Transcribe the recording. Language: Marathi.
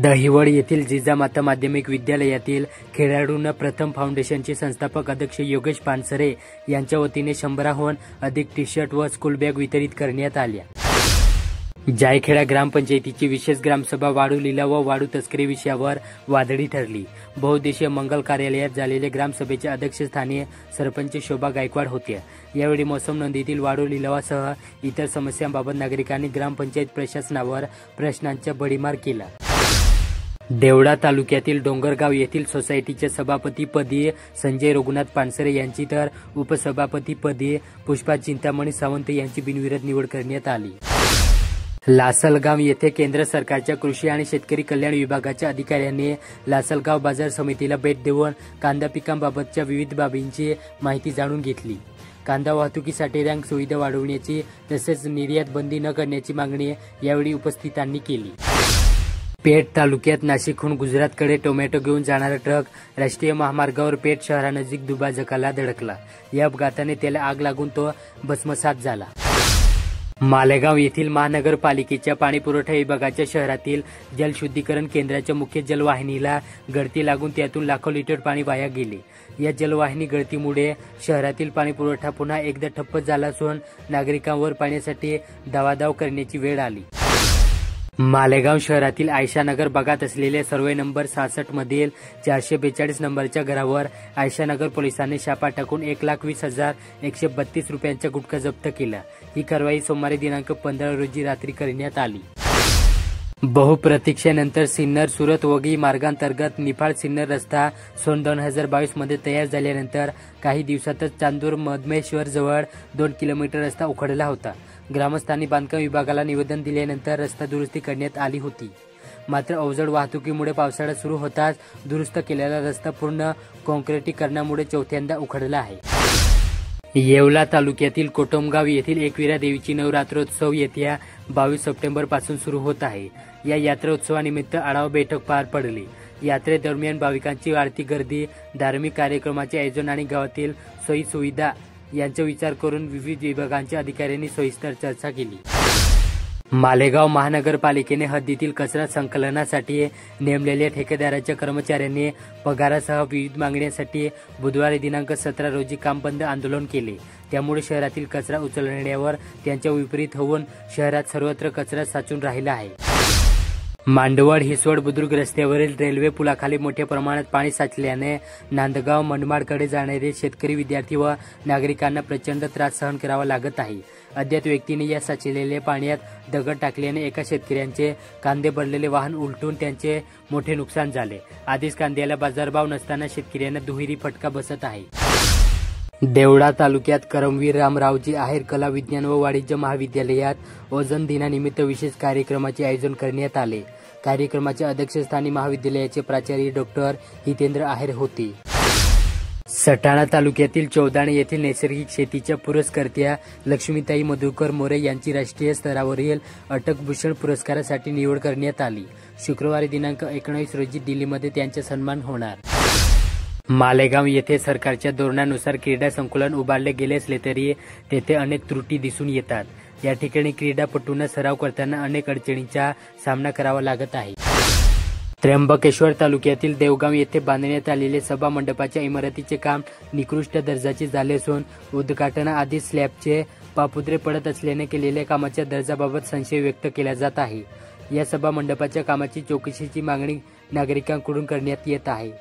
दहिवड येथील जिजामाता माध्यमिक विद्यालयातील खेळाडूंना प्रथम फाउंडेशनचे संस्थापक अध्यक्ष योगेश पानसरे यांच्या वतीने 100हून अधिक टी-शर्ट व स्कूल बॅग वितरित करण्यात आल्या। जायखेडा ग्रामपंचायतीची विशेष ग्रामसभा वाळू लिलाव व वाळू तस्करी विषयावर वादळी ठरली। बहुउद्देशीय मंगल कार्यालयात झालेल्या ग्रामसभेच्या अध्यक्षस्थानी सरपंच शोभा गायकवाड होत्या। यावेळी मौसम नदीतील वाळू लिलावासह इतर समस्यांबाबत नागरिकांनी ग्रामपंचायत प्रशासनावर प्रश्नांचा भडीमार केला। देवळा तालुक्यातील डोंगरगाव येथील सोसायटीच्या सभापतीपदी संजय रघुनाथ पानसरे यांची तर उपसभापतीपदी पुष्पा चिंतामणी सावंत यांची बिनविरोध निवड करण्यात आली। लासलगाव येथे केंद्र सरकारच्या कृषी आणि शेतकरी कल्याण विभागाच्या अधिकाऱ्यांनी लासलगाव बाजार समितीला भेट देऊन कांदा पिकांबाबतच्या विविध बाबींची माहिती जाणून घेतली। कांदा वाहतुकीसाठी रँक सुविधा वाढवण्याची तसेच निर्यात बंदी न करण्याची मागणी यावेळी उपस्थितांनी केली। पेठ तालुक्यात नाशिकहून गुजरातकडे टोमॅटो घेऊन जाणारा ट्रक राष्ट्रीय महामार्गावर पेठ शहरानजीक दुभाजकाला धडकला। या अपघाताने त्याला आग लागून तो भस्मसात झाला। मालेगाव येथील महानगरपालिकेच्या पाणीपुरवठा विभागाच्या शहरातील जलशुद्धीकरण केंद्राच्या मुख्य जलवाहिनीला गळती लागून त्यातून लाखो लिटर पाणी वाया गेले। या जलवाहिनी गळतीमुळे शहरातील पाणीपुरवठा पुन्हा एकदा ठप्प झाला असून नागरिकांवर पाण्यासाठी धावाधाव करण्याची वेळ आली। मालेगाव शहरातील आयशानगर भागात असलेल्या सर्वे नंबर 66 मधील 442 नंबरच्या घरावर आयशानगर पोलिसांनी छापा टाकून 1,20,132 रुपयांचा गुटखा जप्त केला। ही कारवाई सोमवारी दिनांक 15 रोजी रात्री करण्यात आली। बहुप्रतीक्षेनंतर सिन्नर सुरत वगी मार्गांतर्गत निफाड सिन्नर रस्ता सन 2022 मध्ये तयार झाल्यानंतर काही दिवसातच चांदूर मधमेश्वर जवळ 2 किलोमीटर रस्ता उखडला होता। ग्रामस्थांनी बांधकाम विभागाला निवेदन दिल्यानंतर रस्ता दुरुस्ती करण्यात आली होती। मात्र अवजड वाहतुकीमुळे पावसाळा सुरू होताच दुरुस्त केलेला रस्ता पूर्ण काँक्रिटीकरणामुळे चौथ्यांदा उखडला आहे। येवला तालुक्यातील कोटमगाव येथील एकविरा देवीची नवरात्रोत्सव येत्या 22 सप्टेंबर पासून सुरू होत आहे। या यात्रोत्सवानिमित्त आढावा बैठक पार पडली। यात्रेदरम्यान भाविकांची वाढती गर्दी, धार्मिक कार्यक्रमाचे आयोजन आणि गावातील सोयी सुविधा यांचा विचार करून विविध विभागांच्या अधिकाऱ्यांनी सविस्तर चर्चा केली। मालेगाव महानगरपालिकेने हद्दीतील कचरा संकलनासाठी नेमलेल्या ठेकेदाराच्या कर्मचाऱ्यांनी पगारासह विविध मागण्यांसाठी बुधवारी दिनांक 17 रोजी काम बंद आंदोलन केले। त्यामुळे शहरातील कचरा उचलण्यावर त्यांच्या विपरीत होऊन शहरात सर्वत्र कचरा साचून राहिला आहे। मांडवड हिसवड बुद्रुक रस्त्यावरील रेल्वे पुलाखाली मोठ्या प्रमाणात पाणी साचल्याने नांदगाव मनमाडकडे जाणारे शेतकरी, विद्यार्थी व नागरिकांना प्रचंड त्रास सहन करावा लागत आहे। अज्ञात व्यक्तीने या साचलेल्या पाण्यात दगड टाकल्याने एका शेतकऱ्याचे कांदे भरलेले वाहन उलटून त्यांचे मोठे नुकसान झाले। आधीच कांद्याला बाजारभाव नसताना शेतकऱ्यांना दुहेरी फटका बसत आहे। देवळा तालुक्यात करमवीर रामरावजी आहेर कला विज्ञान व वाणिज्य महाविद्यालयात ओझोन दिनानिमित्त विशेष कार्यक्रमाचे आयोजन करण्यात आले। कार्यक्रमाच्या अध्यक्षस्थानी महाविद्यालयाचे प्राचार्य डॉक्टर हितेंद्र आहेर होते। सटाणा तालुक्यातील चौदाणे येथील नैसर्गिक शेतीच्या पुरस्कर्त्या लक्ष्मीताई मधुकर मोरे यांची राष्ट्रीय स्तरावरील अटकभूषण पुरस्कारासाठी निवड करण्यात आली। शुक्रवारी दिनांक 19 रोजी दिल्लीमध्ये त्यांचा सन्मान होणार। मालेगाव येथे सरकारच्या धोरणानुसार क्रीडा संकुलन उभारले गेले असले तरी तेथे अनेक त्रुटी दिसून येतात। या ठिकाणी क्रीडापटूंना सराव करताना अनेक अडचणींचा सामना करावा लागत आहे। त्र्यंबकेश्वर तालुक्यातील देवगाव येथे बांधण्यात आलेले सभा मंडपाच्या इमारतीचे काम निकृष्ट दर्जाचे झाले असून उद्घाटनाआधी स्लॅबचे पापुद्रे पडत असल्याने केलेल्या कामाच्या दर्जाबाबत संशय व्यक्त केला जात आहे। या सभा मंडपाच्या कामाची चौकशीची मागणी नागरिकांकडून करण्यात येत आहे।